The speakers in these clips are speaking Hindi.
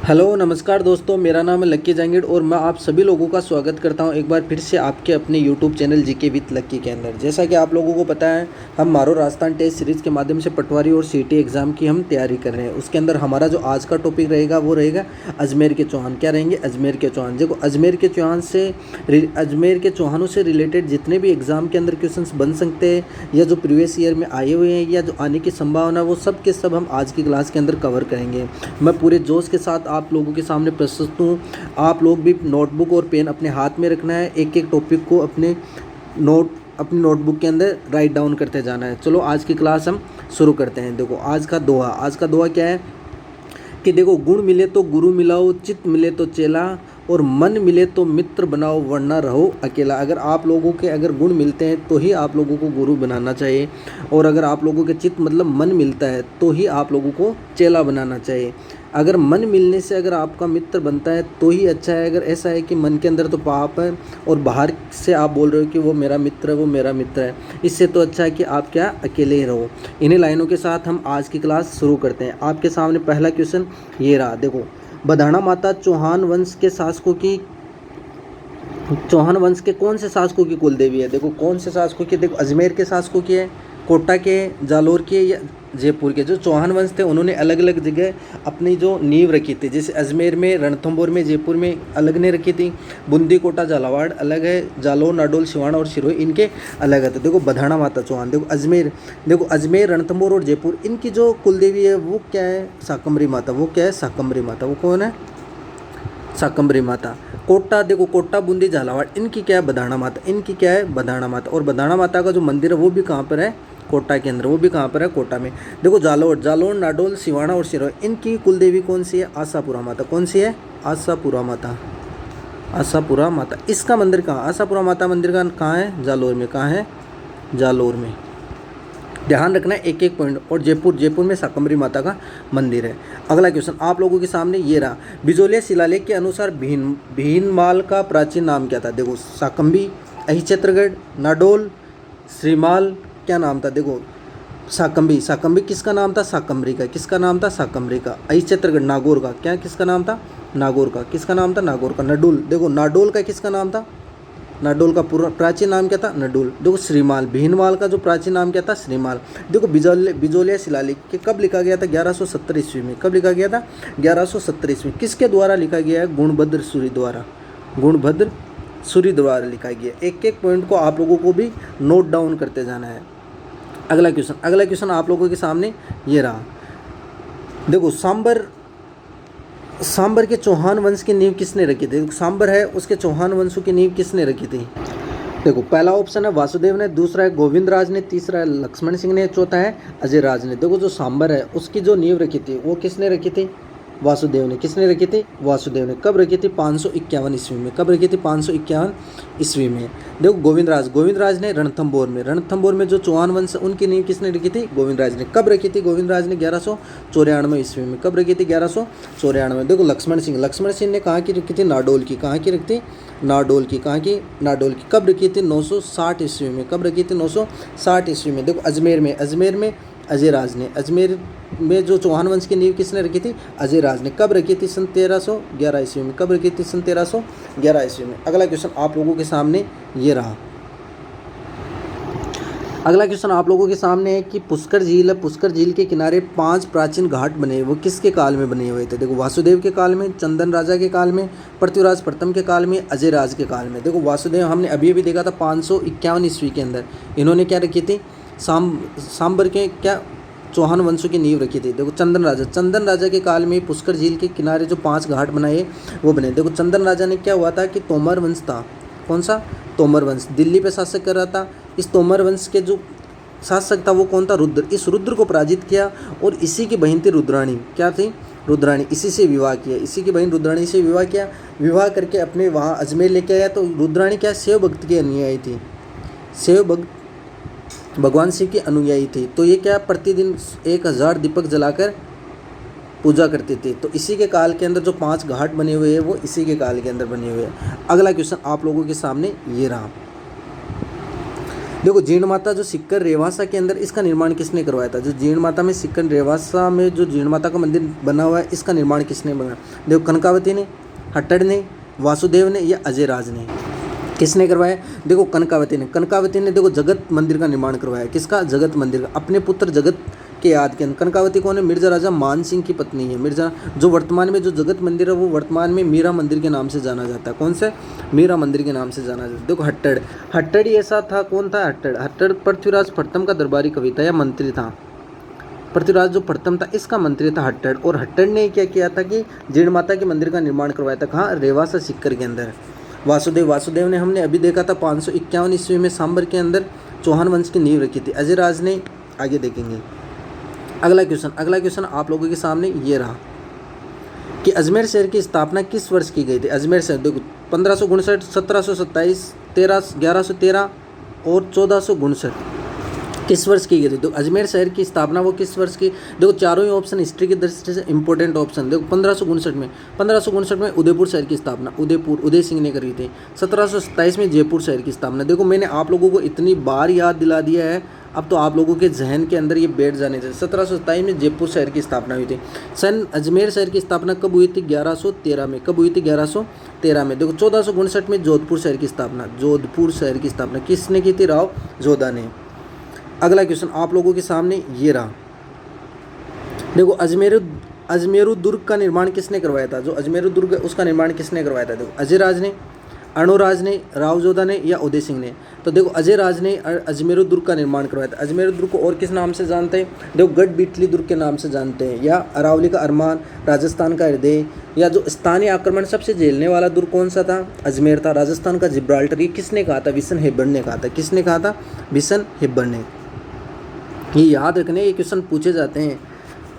हेलो नमस्कार दोस्तों, मेरा नाम है लक्की जहांगीर और मैं आप सभी लोगों का स्वागत करता हूं एक बार फिर से आपके अपने यूट्यूब चैनल जीके विद लक्की के अंदर। जैसा कि आप लोगों को पता है, हम मारो राजस्थान टेस्ट सीरीज़ के माध्यम से पटवारी और सीटी एग्ज़ाम की हम तैयारी कर रहे हैं। उसके अंदर हमारा जो आज का टॉपिक रहेगा वो रहेगा अजमेर के चौहान। क्या रहेंगे? अजमेर के चौहान। देखो, अजमेर के चौहानों से रिलेटेड जितने भी एग्ज़ाम के अंदर क्वेश्चन बन सकते हैं या जो प्रीवियस ईयर में आए हुए हैं या जो आने की संभावना, वो सब के सब हम आज की क्लास के अंदर कवर करेंगे। मैं पूरे जोश के साथ आप लोगों के सामने प्रस्तुत हूँ। आप लोग भी नोटबुक और पेन अपने हाथ में रखना है, एक एक टॉपिक को अपनी नोटबुक के अंदर राइट डाउन करते जाना है। चलो आज की क्लास हम शुरू करते हैं। देखो, आज का दोहा क्या है कि देखो, गुण मिले तो गुरु मिलाओ, चित्त मिले तो चेला, और मन मिले तो मित्र बनाओ, वरना रहो अकेला। अगर गुण मिलते हैं तो ही आप लोगों को गुरु बनाना चाहिए, और अगर आप लोगों के चित्त मतलब मन मिलता है तो ही आप लोगों को चेला बनाना चाहिए। अगर मन मिलने से अगर आपका मित्र बनता है तो ही अच्छा है। अगर ऐसा है कि मन के अंदर तो पाप है और बाहर से आप बोल रहे हो कि वो मेरा मित्र है, वो मेरा मित्र है, इससे तो अच्छा है कि आप क्या अकेले ही रहो। इन्हीं लाइनों के साथ हम आज की क्लास शुरू करते हैं। आपके सामने पहला क्वेश्चन ये रहा। देखो, बधाना माता चौहान वंश के कौन से शासकों की कुल देवी है? देखो, कौन से शासकों की? देखो, अजमेर के शासकों की है, कोटा के, जालोर के या जयपुर के। जो चौहान वंश थे उन्होंने अलग अलग जगह अपनी जो नींव रखी थी। जैसे अजमेर में, रणथंभौर में, जयपुर में अलग ने रखी थी। बूंदी, कोटा, झालावाड़ अलग है। जालोर, नाडोल, सिवाना और सिरोही इनके अलग है। तो देखो, बधाना माता चौहान। देखो अजमेर, रणथंभौर और जयपुर, इनकी जो कुलदेवी है वो क्या है? शाकंभरी माता। वो क्या है? शाकंभरी माता। वो कौन है? शाकंभरी माता। कोटा, देखो कोटा, बूंदी, झालावाड़, इनकी क्या है? बधाना माता। इनकी क्या है? बधाना माता। और बधाना माता का जो मंदिर है वो भी कहाँ पर है? कोटा के अंदर। वो भी कहाँ पर है? कोटा में। देखो, जालोर, नाडोल, सिवाना और सिरोही, इनकी कुलदेवी कौन सी है? आशापुरा माता। कौन सी है? आशापुरा माता। आशापुरा माता। इसका मंदिर कहाँ? आशापुरा माता मंदिर का कहाँ है? जालोर में। कहाँ है? जालोर में। ध्यान रखना है एक एक पॉइंट। और जयपुर में शाकंभरी माता का मंदिर है। अगला क्वेश्चन आप लोगों के सामने ये रहा। बिजोलिया शिलालेख के अनुसार भीनमाल का प्राचीन नाम क्या था? देखो, शाकंभी, अहिच्छत्रगढ़, नाडोल, श्रीमाल, क्या नाम था? देखो, शाकंभी किसका नाम था? शाकंभरी का। किसका नाम था? शाकंभरी का। अहिच्छत्रगढ़ नागौर का। क्या किसका नाम था? नागौर का। किसका नाम था? नागौर का। नाडोल, देखो नाडोल का किसका नाम था? नाडोल का पूरा प्राचीन नाम क्या था? नाडोल। देखो, श्रीमाल, भीनमाल का जो प्राचीन नाम क्या था? श्रीमाल। देखो, बिजोलिया शिलालेख के कब लिखा गया था? 1170 ईस्वी में। कब लिखा गया था? 1170 ईस्वी। किसके द्वारा लिखा गया है? गुणभद्र सूरी द्वारा लिखा गया। एक एक पॉइंट को आप लोगों को भी नोट डाउन करते जाना है। अगला क्वेश्चन आप लोगों के सामने ये रहा। देखो, सांबर के चौहान वंश की नींव किसने रखी थी? सांबर है, उसके चौहान वंशों की नींव किसने रखी थी? देखो, पहला ऑप्शन है वासुदेव ने, दूसरा है गोविंद राज ने, तीसरा है लक्ष्मण सिंह ने, चौथा है अजय राज ने। देखो, जो सांबर है उसकी जो नींव रखी थी वो किसने रखी थी? वासुदेव ने। किसने रखी थी? वासुदेव ने। कब रखी थी? 551 ईस्वी में। कब रखी थी? 551 ईस्वी में। देखो, गोविंद राज ने रणथंभौर में जो चौहान वंश उनकी नींव किसने रखी थी? गोविंद राज ने। कब रखी थी? गोविंद राज ने 1194 ईस्वी में। कब रखी थी? 1194। देखो, लक्ष्मण सिंह ने कहाँ की रखी थी? नाडोल की। कहाँ की रखी थी? नाडोल की। कहाँ की? नाडोल की। कब रखी थी? 960 ईस्वी में। कब रखी थी? 960 ईस्वी में। देखो, अजमेर में अजय राज ने। अजमेर में जो चौहान वंश की नींव किसने रखी थी? अजय राज ने। कब रखी थी? सन 1311 ईस्वी में। कब रखी थी? सन 1311 ईस्वी में। अगला क्वेश्चन आप लोगों के सामने ये रहा। अगला क्वेश्चन आप लोगों के सामने है कि पुष्कर झील है, पुष्कर झील के किनारे 5 प्राचीन घाट बने, वो किसके काल में बने हुए थे? देखो, वासुदेव के काल में, चंदन राजा के काल में, पृथ्वीराज प्रथम के काल में, अजय राज के काल में। देखो, वासुदेव हमने अभी देखा था 551 ईस्वी के अंदर इन्होंने क्या रखी थी? सांबर के क्या चौहान वंशों की नींव रखी थी। देखो, चंदन राजा के काल में पुष्कर झील के किनारे जो 5 घाट बनाए वो बने। देखो, चंदन राजा ने क्या हुआ था कि तोमर वंश था। कौन सा? तोमर वंश दिल्ली पे शासक कर रहा था। इस तोमर वंश के जो शासक था वो कौन था? रुद्र। इस रुद्र को पराजित किया और इसी की बहन थी रुद्राणी। क्या थी? रुद्राणी। इसी से विवाह किया, इसी की बहन रुद्राणी से विवाह किया। विवाह करके अपने वहाँ अजमेर लेके आया। तो रुद्राणी क्या? शिव भक्त की अनुयायी थी। शिव भक्त भगवान शिव की अनुयायी थी। तो ये क्या? प्रतिदिन 1000 दीपक जलाकर पूजा करती थी। तो इसी के काल के अंदर जो 5 घाट बने हुए हैं वो इसी के काल के अंदर बने हुए हैं। अगला क्वेश्चन आप लोगों के सामने ये रहा। देखो जीर्ण माता जो सिक्कर रेवासा के अंदर, इसका निर्माण किसने करवाया था? जो जीर्ण माता में सिक्कर रेवासा में जो जीर्ण माता का मंदिर बना हुआ है, इसका निर्माण किसने बनाया? देखो कनकावती ने, हट्टड़ ने, वासुदेव ने या अजयराज ने? किसने करवाया? देखो कनकावती ने। कनकावती ने देखो जगत मंदिर का निर्माण करवाया। किसका? जगत मंदिर का, अपने पुत्र जगत के याद के अंदर। कनकावती कौन है? मिर्जा राजा मान सिंह की पत्नी है। मिर्जा जो वर्तमान में जो जगत मंदिर है वो वर्तमान में मीरा मंदिर के नाम से जाना जाता है। कौन सा? मीरा मंदिर के नाम से जाना जाता है। देखो हट्टड़, हट्टड़ ऐसा था, कौन था हट्टड़? हट्टड़ पृथ्वीराज प्रथम का दरबारी कवि था या मंत्री था। पृथ्वीराज जो प्रथम था इसका मंत्री था हट्टड़। और हट्टड़ ने क्या किया था कि जीर्ण माता के मंदिर का निर्माण करवाया था। कहाँ? रेवासा सिक्कर के अंदर। वासुदेव ने हमने अभी देखा था 551 ईस्वी में सांबर के अंदर चौहान वंश की नींव रखी थी। अजयराज ने आगे देखेंगे। अगला क्वेश्चन आप लोगों के सामने ये रहा कि अजमेर शहर की स्थापना किस वर्ष की गई थी? अजमेर शहर देखो 1559, 1727, 1113 और 1459 किस वर्ष की गई थी? तो अजमेर शहर की स्थापना वो किस वर्ष की? देखो चारों ही ऑप्शन हिस्ट्री की दृष्टि से इंपॉर्टेंट ऑप्शन। देखो 1559 में उदयपुर शहर की स्थापना उदय सिंह ने करी थी। 1727 में जयपुर शहर की स्थापना। देखो मैंने आप लोगों को इतनी बार याद दिला दिया है, अब तो आप लोगों के जहन के अंदर ये बैठ जाने चाहिए। 1727 में जयपुर शहर की स्थापना हुई थी। सन अजमेर शहर की स्थापना कब हुई थी? 1113 में। कब हुई थी? 1113 में। देखो 1459 में जोधपुर शहर की स्थापना किसने की थी? राव जोधा ने। अगला क्वेश्चन आप लोगों के सामने ये रहा। देखो अजमेरू दुर्ग का निर्माण किसने करवाया था? जो अजमेरू दुर्ग उसका निर्माण किसने करवाया था? देखो अजयराज ने, अणुराज ने, राव जोधा ने या उदय सिंह ने? तो देखो अजयराज ने अजमेरू दुर्ग का निर्माण करवाया था। अजमेरू दुर्ग को और किस नाम से जानते हैं? देखो गढ़ बिटली दुर्ग के नाम से जानते हैं, या अरावली का अरमान, राजस्थान का हृदय, या जो स्थानीय आक्रमण सबसे झेलने वाला दुर्ग कौन सा था? अजमेर था। राजस्थान का जिब्राल्टर, ये किसने कहा था? बिशन हेबर ने कहा था। किसने कहा था? बिशन हेबर ने। ये याद रखने, ये क्वेश्चन पूछे जाते हैं।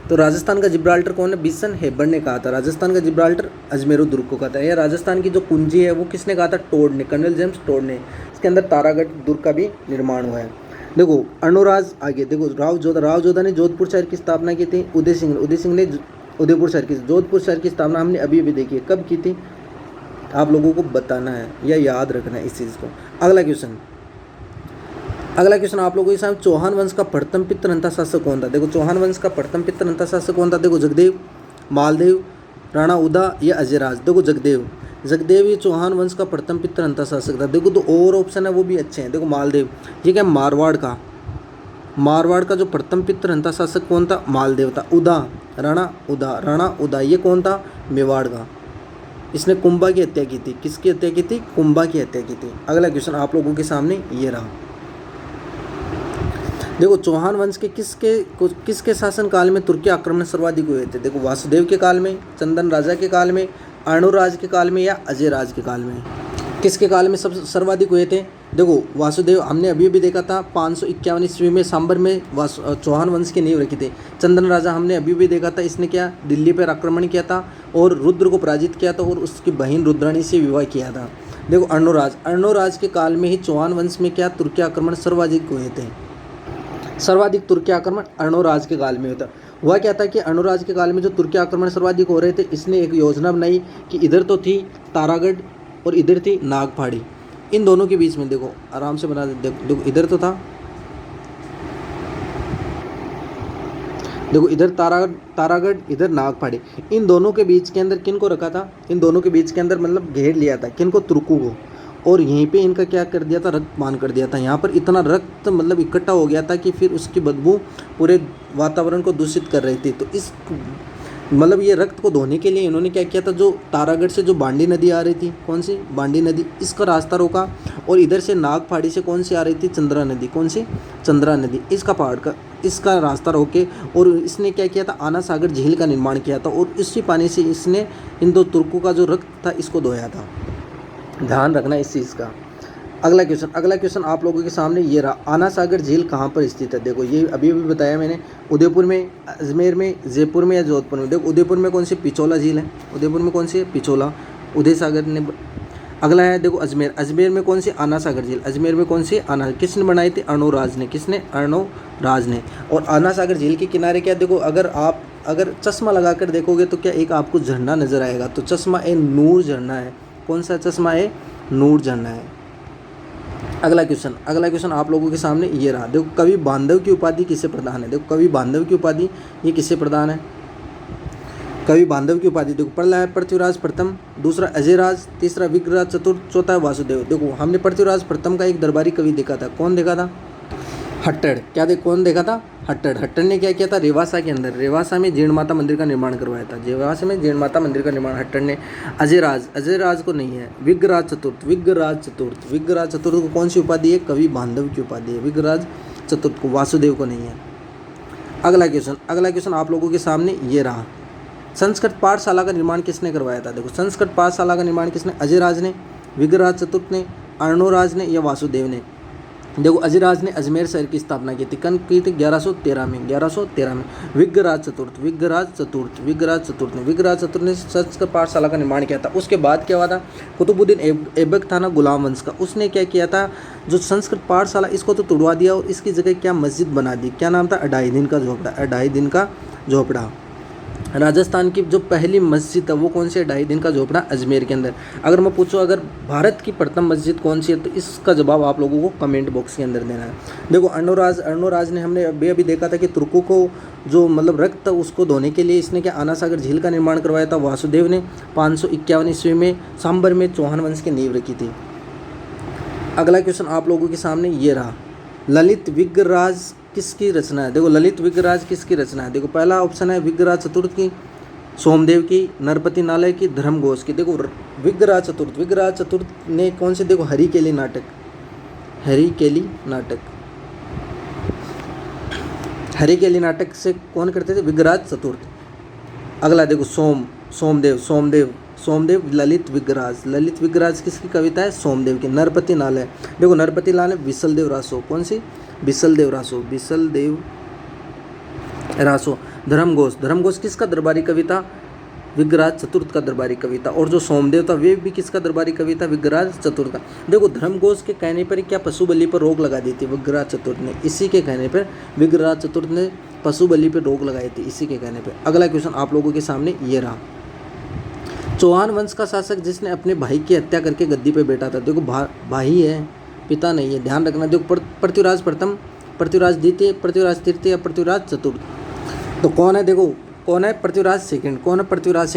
तो राजस्थान का जिब्राल्टर कौन है? बिशन हेबर ने कहा था। राजस्थान का जिब्राल्टर अजमेरू दुर्ग को कहता है। या राजस्थान की जो कुंजी है वो किसने कहा था? टोड ने, कर्नल जेम्स टोड ने। इसके अंदर तारागढ़ दुर्ग का भी निर्माण हुआ है। देखो अणुराज आगे। देखो राव जोधा ने जोधपुर शहर की स्थापना की थी। उदय सिंह ने उदयपुर शहर की। जोधपुर शहर की स्थापना हमने अभी भी देखी है। कब की थी? आप लोगों को बताना है या याद रखना है इस चीज़ को। अगला क्वेश्चन आप लोगों के सामने, चौहान वंश का प्रथम पितृहंता शासक कौन था? देखो चौहान वंश का प्रथम पितृहंता शासक कौन था? देखो जगदेव, मालदेव, राणा उदा या अजयराज? देखो जगदेव ये चौहान वंश का प्रथम पितृहंता शासक था। देखो तो और ऑप्शन है वो भी अच्छे हैं। देखो मालदेव, ये क्या? मारवाड़ का जो प्रथम पितृहंता शासक कौन था? मालदेव था। राणा उदा ये कौन था? मेवाड़ का। इसने कुंभा की हत्या की थी। किसकी हत्या की थी? कुंभा की हत्या की थी। अगला क्वेश्चन आप लोगों के सामने ये रहा। देखो चौहान वंश के किसके शासन काल में तुर्की आक्रमण सर्वाधिक हुए थे? देखो वासुदेव के काल में, चंदन राजा के काल में, अणुराज के काल में या अजयराज के काल में? किसके काल में सब सर्वाधिक हुए थे? देखो वासुदेव हमने अभी भी देखा था 551 ईस्वी में सांबर में चौहान वंश की नींव रखी थी। चंदन राजा हमने अभी भी देखा था, इसने क्या? दिल्ली पर आक्रमण किया था और रुद्र को पराजित किया था और उसकी बहन रुद्राणी से विवाह किया था। देखो अणुराज के काल में ही चौहान वंश में क्या? तुर्की आक्रमण सर्वाधिक हुए थे। सर्वाधिक तुर्की आक्रमण अणुराज के काल में होता। हुआ क्या था कि अणुराज के काल में जो तुर्की आक्रमण सर्वाधिक हो रहे थे, इसने एक योजना बनाई कि इधर तो थी तारागढ़ और इधर थी नागपाड़ी। इन दोनों के बीच में देखो आराम से बना दे। देखो इधर तो था, देखो इधर तारागढ़ इधर नागपाड़ी। इन दोनों के बीच के अंदर किन को रखा था? इन दोनों के बीच के अंदर मतलब घेर लिया था। किन को? तुर्कों को। और यहीं पे इनका क्या कर दिया था? रक्तपान कर दिया था। यहाँ पर इतना रक्त मतलब इकट्ठा हो गया था कि फिर उसकी बदबू पूरे वातावरण को दूषित कर रही थी। तो इस मतलब ये रक्त को धोने के लिए इन्होंने क्या किया था? जो तारागढ़ से जो बांडी नदी आ रही थी, कौन सी? बांडी नदी, इसका रास्ता रोका। और इधर से नागपाड़ी से कौन सी आ रही थी? चंद्रा नदी। कौन सी? चंद्रा नदी। इसका पहाड़ का इसका रास्ता रोके और इसने क्या किया था? आना सागर झील का निर्माण किया था और इसी पानी से इसने इन दो तुर्कों का जो रक्त था इसको धोया था। ध्यान रखना इस चीज़ का। अगला क्वेश्चन आप लोगों के सामने ये रहा। आना सागर झील कहाँ पर स्थित है? देखो ये अभी भी बताया मैंने, उदयपुर में, अजमेर में, जयपुर में या जोधपुर में? देखो उदयपुर में कौन सी? पिछोला झील है। उदयपुर में कौन सी है? पिछोला। उदय सागर ने। अगला है देखो अजमेर में कौन सी? आना सागर झील। अजमेर में कौन सी? आना। किसने बनाई थी? अणुराज ने। किसने? अणुराज ने। और आना सागर झील के किनारे क्या? देखो अगर चश्मा लगा कर देखोगे तो क्या एक आपको झरना नजर आएगा। तो चश्मा ए नूर झरना है। कौन सा चश्मा है? नूर झरना है। अगला क्वेश्चन आप लोगों के सामने ये रहा। देखो कवि बांधव की उपाधि किसे प्रदान है। देखो कवि बांधव की उपाधि ये किसे प्रदान है। कवि बांधव की उपाधि देखो पहला है पृथ्वीराज प्रथम, दूसरा अजयराज, तीसरा विग्रहराज चतुर्थ, चौथा है वासुदेव। देखो हमने पृथ्वीराज प्रथम का एक दरबारी कवि देखा था। कौन देखा था? हट्टड़। क्या देख कौन देखा था? हट्टड़। हट्टड़ ने क्या किया था? रेवासा के अंदर, रेवासा में जीर्ण माता मंदिर का निर्माण करवाया था। रेवासा में जीर्ण माता मंदिर का निर्माण हट्टड़ ने। अजयराज को नहीं है। विग्रहराज चतुर्थ को कौन सी उपाधि है? कवि बांधव की उपाधि है। विग्रहराज चतुर्थ को, वासुदेव को नहीं है। अगला क्वेश्चन आप लोगों के सामने ये रहा। संस्कृत पाठशाला का निर्माण किसने करवाया था। देखो संस्कृत पाठशाला का निर्माण किसने? अजयराज ने, विग्रहराज चतुर्थ ने, अर्णोराज ने या वासुदेव ने। देखो अजयराज ने अजमेर शहर की स्थापना की थी। कन की थी? 1113 में। विग्रहराज चतुर्थ ने संस्कृत पाठशाला का निर्माण किया था। उसके बाद क्या हुआ था? कुतुबुद्दीन ऐबक था ना गुलाम वंश का, उसने क्या किया था? जो संस्कृत पाठशाला इसको तो तोड़वा दिया और इसकी जगह क्या मस्जिद बना दी। क्या नाम था? अढ़ाई दिन का झोपड़ा। राजस्थान की जो पहली मस्जिद है वो कौन सी? अढ़ाई दिन का झोपड़ा, अजमेर के अंदर। अगर मैं पूछूं अगर भारत की प्रथम मस्जिद कौन सी है तो इसका जवाब आप लोगों को कमेंट बॉक्स के अंदर देना है। देखो अर्णोराज ने हमने अभी देखा था कि तुर्कों को जो मतलब रक्त उसको धोने के लिए इसने क्या आना सागर झील का निर्माण करवाया था। वासुदेव ने 551 ईस्वी में सांबर में चौहान वंश की नींव रखी थी। अगला क्वेश्चन आप लोगों के सामने ये रहा। ललित विग्रहराज किसकी रचना है। देखो ललित विग्रहराज किसकी रचना है। देखो पहला ऑप्शन है विग्रहराज चतुर्थ की, सोमदेव की, नरपति नालय की, धर्मघोष की। देखो विग्रहराज चतुर्थ ने कौन से? देखो हरिकेली नाटक से कौन करते थे? विग्रहराज चतुर्थ। अगला देखो सोमदेव ललित विग्रहराज किसकी कविता है? सोमदेव की। नरपति नालय, देखो नरपति नालय विसलदेव रासो। कौन सी? विसलदेव रासो। धर्मघोष किसका दरबारी कवि था? विग्रहराज चतुर्थ का दरबारी कवि था। और जो सोमदेव था वे भी किसका दरबारी कवि था? विग्रहराज चतुर्थ का। देखो धर्मघोष के कहने पर क्या पशु बलि पर रोक लगा दी थी? विग्रहराज चतुर्थ ने। इसी के कहने पर विग्रहराज चतुर्थ ने पशु बलि पर रोक लगाई थी, इसी के कहने पर। अगला क्वेश्चन आप लोगों के सामने ये रहा। चौहान वंश का शासक जिसने अपने भाई की हत्या करके गद्दी पर बैठा था। देखो भाई है, पिता नहीं है, ध्यान रखना। देखो पृथ्वीराज प्रथम, पृथ्वीराज द्वितीय, पृथ्वीराज तृतीय या पृथ्वीराज चतुर्थ। तो कौन है? देखो कौन है? पृथ्वीराज सेकंड। कौन है? पृथ्वीराज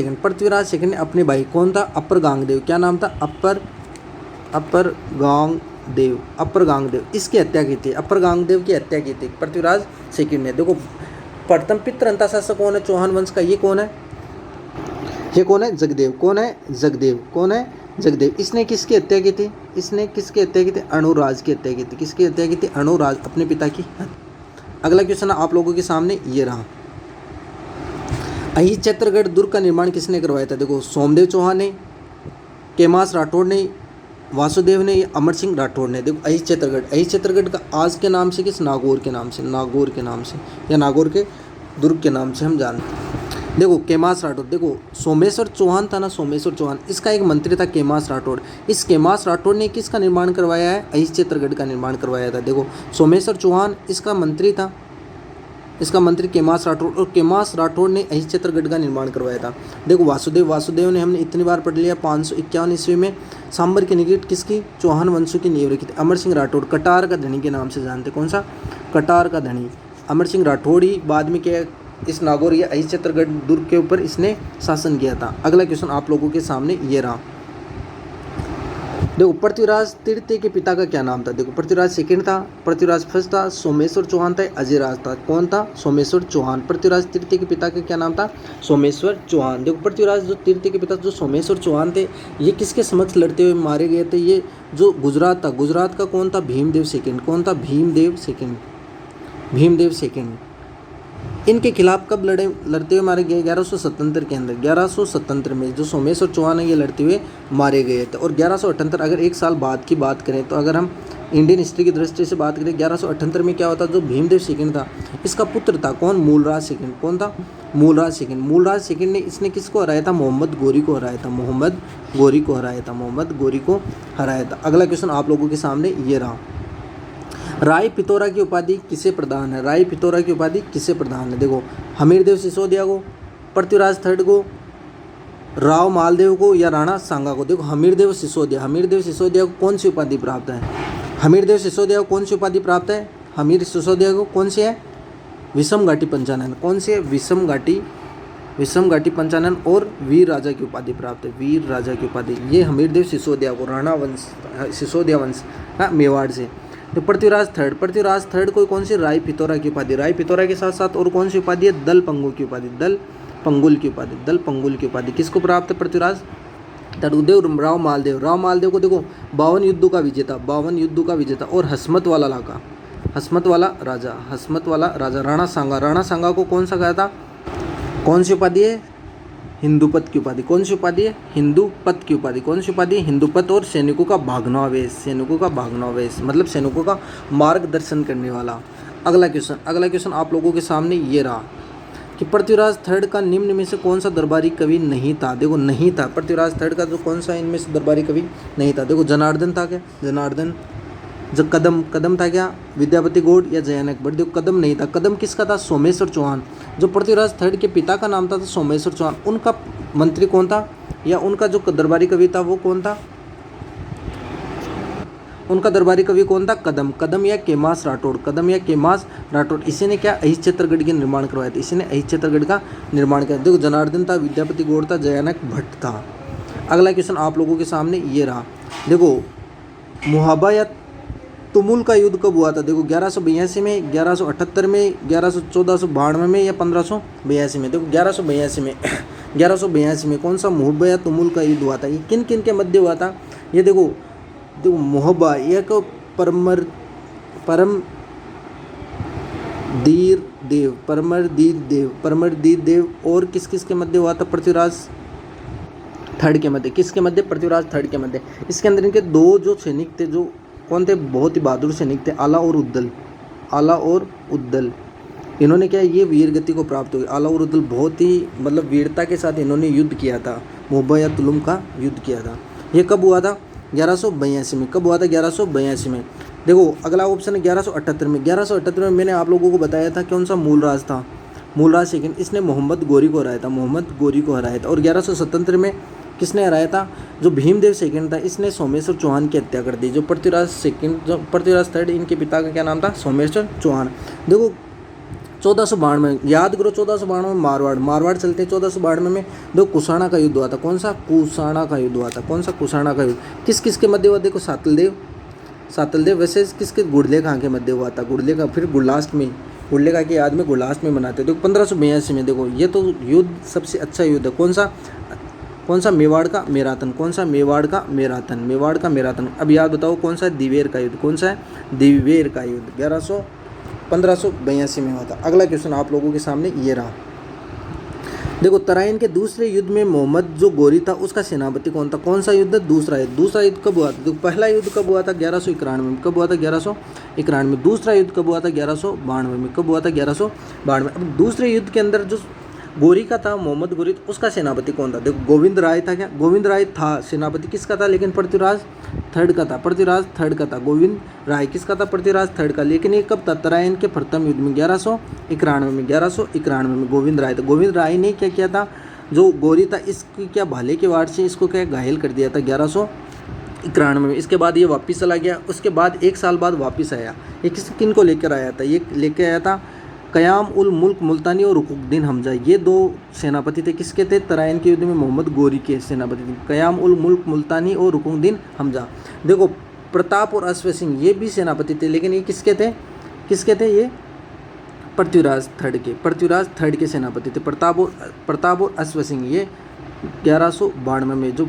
सेकंड ने अपने भाई कौन था? अपर गांगदेव। क्या नाम था? अपर गांगदेव इसकी हत्या की थी। अपर गांगदेव की हत्या की थी पृथ्वीराज सेकंड ने। देखो प्रथम पितृहंता शासक कौन है चौहान वंश का? ये कौन है? जगदेव। इसने किसकी हत्या की थी? अणुराज की हत्या की थी। किसकी हत्या की थी? अणुराज, अपने पिता की। अगला क्वेश्चन आप लोगों के सामने ये रहा। अहिर चित्रगढ़ दुर्ग का निर्माण किसने करवाया था? देखो सोमदेव चौहान ने, केमास राठौड़ ने, वासुदेव ने या अमर सिंह राठौड़ ने। देखो अहिर चित्रगढ़ का आज के नाम से किस? नागौर के नाम से या नागौर के दुर्ग के नाम से हम जानते हैं। देखो केमास राठौड़, देखो सोमेश्वर चौहान था ना, इसका एक मंत्री था केमास राठौड़। इस केमास राठौड़ ने किसका निर्माण करवाया है? अहिर चित्रगढ़ का निर्माण करवाया था। देखो सोमेश्वर चौहान इसका मंत्री था, इसका मंत्री केमास राठौड़, और केमास राठौड़ ने अहिर चित्रगढ़ का निर्माण करवाया था। देखो वासुदेव ने हमने इतनी बार पढ़ लिया। 551 ईस्वी में सांबर के निकट किसकी? चौहान वंशों की नींव रखी थी। अमर सिंह राठौड़, कटार का धनी के नाम से जानते। कौन सा? कटार का धनी अमर सिंह राठौड़ ही बाद में क्या इस नागौर या अहिर चित्रगढ़ दुर्ग के ऊपर इसने शासन किया था। अगला क्वेश्चन आप लोगों के सामने ये रहा। देखो पृथ्वीराज तृतीय के पिता का क्या नाम था? देखो पृथ्वीराज सेकंड था, पृथ्वीराज फर्स्ट था, सोमेश्वर चौहान था, अजयराज था। कौन था? सोमेश्वर चौहान। पृथ्वीराज तृतीय के पिता का क्या नाम था? सोमेश्वर चौहान। देखो पृथ्वीराज जो तृतीय के पिता जो सोमेश्वर चौहान थे, ये किसके समक्ष लड़ते हुए मारे गए थे? ये जो गुजरात था, गुजरात का कौन था? भीमदेव सेकंड। कौन था? भीमदेव सेकंड। इनके खिलाफ कब लड़ते हुए मारे गए? 1177 के अंदर। 1177 में जो सोमेश्वर चौहान है ये लड़ते हुए मारे गए थे। और 1178 अगर एक साल बाद की बात करें तो अगर हम इंडियन हिस्ट्री की दृष्टि से बात करें 1178 में क्या होता? जो भीमदेव सेकंड था इसका पुत्र था कौन? मूलराज सेकंड। कौन था? मूलराज सेकंड ने इसने किसको हराया था? मोहम्मद गोरी को हराया था। अगला क्वेश्चन आप लोगों के सामने ये रहा। राय पिथौरा की उपाधि किसे प्रदान है? देखो हमीरदेव सिसोदिया को, पृथ्वीराज थर्ड को, राव मालदेव को या राणा सांगा को। देखो हमीरदेव सिसोदिया को कौन सी उपाधि प्राप्त है? हमीरदेव सिसोदिया को कौन सी उपाधि प्राप्त है? हमीर सिसोदिया को कौन सी है? विषम घाटी पंचानन। कौन सी है? विषम घाटी पंचानन और वीर राजा की उपाधि प्राप्त है, वीर राजा की उपाधि। ये हमीरदेव सिसोदिया को, राणा वंश, सिसोदिया वंश, हाँ, मेवाड़ से। तो पृथ्वीराज थर्ड को कौन सी? राय पिथौरा की उपाधि। राय पिथौरा के साथ साथ और कौन सी उपाधि है? दल पंगु की उपाधि, दल पंगुल की उपाधि, दल पंगुल की उपाधि किसको प्राप्त है? पृथ्वीराज तरुदेव राव मालदेव को देखो 52 युद्धों का विजेता, 52 युद्धों का विजेता। और हसमत वाला राजा राणा सांगा को कौन सा कहा था? कौन सी उपाधि है? हिंदूपत की उपाधि। कौन सी उपाधि है? हिंदूपत की उपाधि। कौन सी उपाधि है? हिंदूपत। और सैनिकों का भागनावेश मतलब सैनिकों का मार्गदर्शन करने वाला। अगला क्वेश्चन आप लोगों के सामने ये रहा कि पृथ्वीराज थर्ड का निम्न में से कौन सा दरबारी कवि नहीं था? देखो नहीं था, पृथ्वीराज थर्ड का जो कौन सा इनमें से दरबारी कवि नहीं था? देखो जनार्दन था क्या? जनार्दन। जो कदम था क्या? विद्यापति गौड़ या जयानक भट्ट? देखो कदम नहीं था। कदम किसका था? सोमेश्वर चौहान। जो पृथ्वीराज थर्ड के पिता का नाम था तो सोमेश्वर चौहान। उनका मंत्री कौन था या उनका जो दरबारी कवि था वो कौन था? उनका दरबारी कवि कौन था? कदम या केमास राठौड़। इसी ने क्या? अहिच चित्रगढ़ के निर्माण करवाया था। इसी ने अहिच चित्रगढ़ का निर्माण किया। देखो जनार्दन था, विद्यापति गौड़ था, जयानक भट्ट था। अगला क्वेश्चन आप लोगों के सामने ये रहा। देखो मुहाबा या तुमुल का युद्ध कब हुआ था? देखो 1182 में, 1178 में, 1492 में या 1582 में? देखो 1182 में कौन सा मुहब्बा या तुमुल का युद्ध हुआ था? ये किन किन के मध्य हुआ था? ये देखो मुहब्बा एक परमरदीर देव और किस किस के मध्य हुआ था? पृथ्वीराज थर्ड के मध्य। किसके मध्य? पृथ्वीराज थर्ड के मध्य। इसके अंदर इनके दो जो सैनिक थे, जो कौन थे? बहुत ही बहादुर सैनिक थे, आला और उद्दल। इन्होंने क्या? ये वीर गति को प्राप्त हुई। आला और उद्दल बहुत ही मतलब वीरता के साथ इन्होंने युद्ध किया था, मुहब्बा या तुलुम का युद्ध किया था। ये कब हुआ था? 1182 में। कब हुआ था? 1182 में। देखो अगला ऑप्शन है 1178 में। 1178 में मैंने आप लोगों को बताया था कौन सा मूलराज था? मूलराज सेकंड। इसने मोहम्मद गोरी को हराया था। और 1177 में किसने हराया था? जो भीमदेव सेकंड था, इसने सोमेश्वर चौहान की हत्या कर दी। जो पृथ्वीराज थर्ड, इनके पिता का क्या नाम था? सोमेश्वर चौहान। देखो 1492 में याद करो, 1492 में मारवाड़ चलते हैं। 1492 में दो कुषाणा का युद्ध हुआ था। कौन सा? कुषाणा का युद्ध हुआ था। कौन सा? कुषाणा का युद्ध। किस किस के मध्य हुआ? देखो सातलदेव वैसे किसके? गुड़ले खां के मध्य हुआ था। गुड़ले का फिर गुड़ले खां की याद में गुलास्ट में मनाते। देखो 1582 में। देखो ये तो युद्ध सबसे अच्छा युद्ध है। कौन सा? मेवाड़ का मैराथन। अब याद बताओ कौन सा? दिवेर का युद्ध। कौन सा है? दिवेर का युद्ध 1582 में हुआ था। अगला क्वेश्चन आप लोगों के सामने ये रहा। देखो तराइन के दूसरे युद्ध में मोहम्मद जो गोरी था उसका सेनापति कौन था? कौन सा युद्ध? दूसरा युद्ध कब हुआ था? देखो पहला युद्ध कब हुआ था? 1191 में। कब हुआ था? 1191 में। दूसरा युद्ध कब हुआ था? 1192 में। कब हुआ था? 1192 में। अब दूसरे युद्ध के अंदर जो गोरी का था, मोहम्मद गोरी, उसका सेनापति कौन था? देखो गोविंद राय था क्या? गोविंद राय था सेनापति किसका था? लेकिन पृथ्वीराज थर्ड का था। गोविंद राय किसका था? पृथ्वीराज थर्ड का। लेकिन ये कब था? तराइन के प्रथम युद्ध में 1191 में गोविंद राय था। गोविंद राय ने क्या किया था? जो गोरी था इसकी क्या भाले के वार से इसको क्या घायल कर दिया था 1191 में। इसके बाद ये वापस चला गया। उसके बाद 1 साल बाद वापस आया। ये किन को लेकर आया था? ये लेकर आया था क़याम उल मुल्क मुल्तानी और रुकुनुद्दीन हमजा। ये दो सेनापति थे। किसके थे? तराइन के युद्ध में मोहम्मद गोरी के सेनापति थे, क़याम उल मुल्क मुल्तानी और रुकुनुद्दीन हमजा। देखो प्रताप और अश्व सिंह ये भी सेनापति थे, लेकिन ये किसके थे? ये पृथ्वीराज थर्ड के सेनापति थे। प्रताप और अश्व सिंह ये 1192 में जो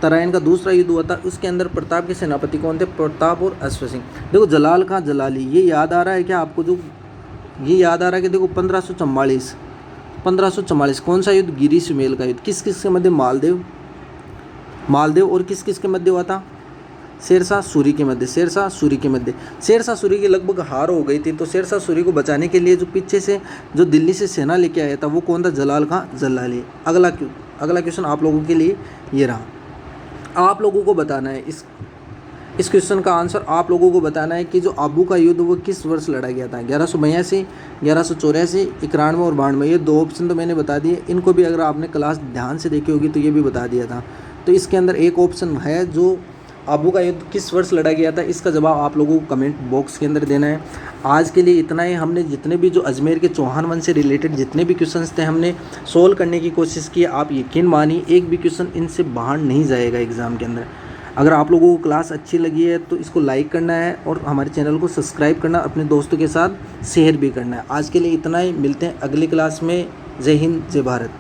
तराइन का दूसरा युद्ध हुआ था उसके अंदर प्रताप के सेनापति कौन थे? प्रताप और अश्व सिंह। देखो जलाल खां जलाली, ये याद आ रहा है क्या आपको? जो ये याद आ रहा है कि देखो 1544 कौन सा युद्ध? गिरी सुमेल का युद्ध। किस किस के मध्य? मालदेव और किस किस के मध्य हुआ था? शेरशाह सूरी के मध्य। शेरशाह सूरी की लगभग हार हो गई थी, तो शेरशाह सूरी को बचाने के लिए जो पीछे से जो दिल्ली से सेना लेके आया था वो कौन था? जलाल खां जलाली। अगला क्वेश्चन आप लोगों के लिए ये रहा। आप लोगों को बताना है इस क्वेश्चन का आंसर आप लोगों को बताना है कि जो आबू का युद्ध वो किस वर्ष लड़ा गया था? 1182, 1184, 91 और 92। ये दो ऑप्शन तो मैंने बता दिए। इनको भी अगर आपने क्लास ध्यान से देखी होगी तो ये भी बता दिया था। तो इसके अंदर एक ऑप्शन है जो आबू का युद्ध किस वर्ष लड़ा गया था, इसका जवाब आप लोगों को कमेंट बॉक्स के अंदर देना है। आज के लिए इतना ही। हमने जितने भी जो अजमेर के चौहान वंश से रिलेटेड जितने भी क्वेश्चंस थे हमने सोल्व करने की कोशिश की। आप यकीन मानिए एक भी क्वेश्चन इनसे बाहर नहीं जाएगा एग्ज़ाम के अंदर। अगर आप लोगों को क्लास अच्छी लगी है तो इसको लाइक करना है और हमारे चैनल को सब्सक्राइब करना, अपने दोस्तों के साथ शेयर भी करना है। आज के लिए इतना ही। मिलते हैं अगली क्लास में। जय हिंद, जय भारत।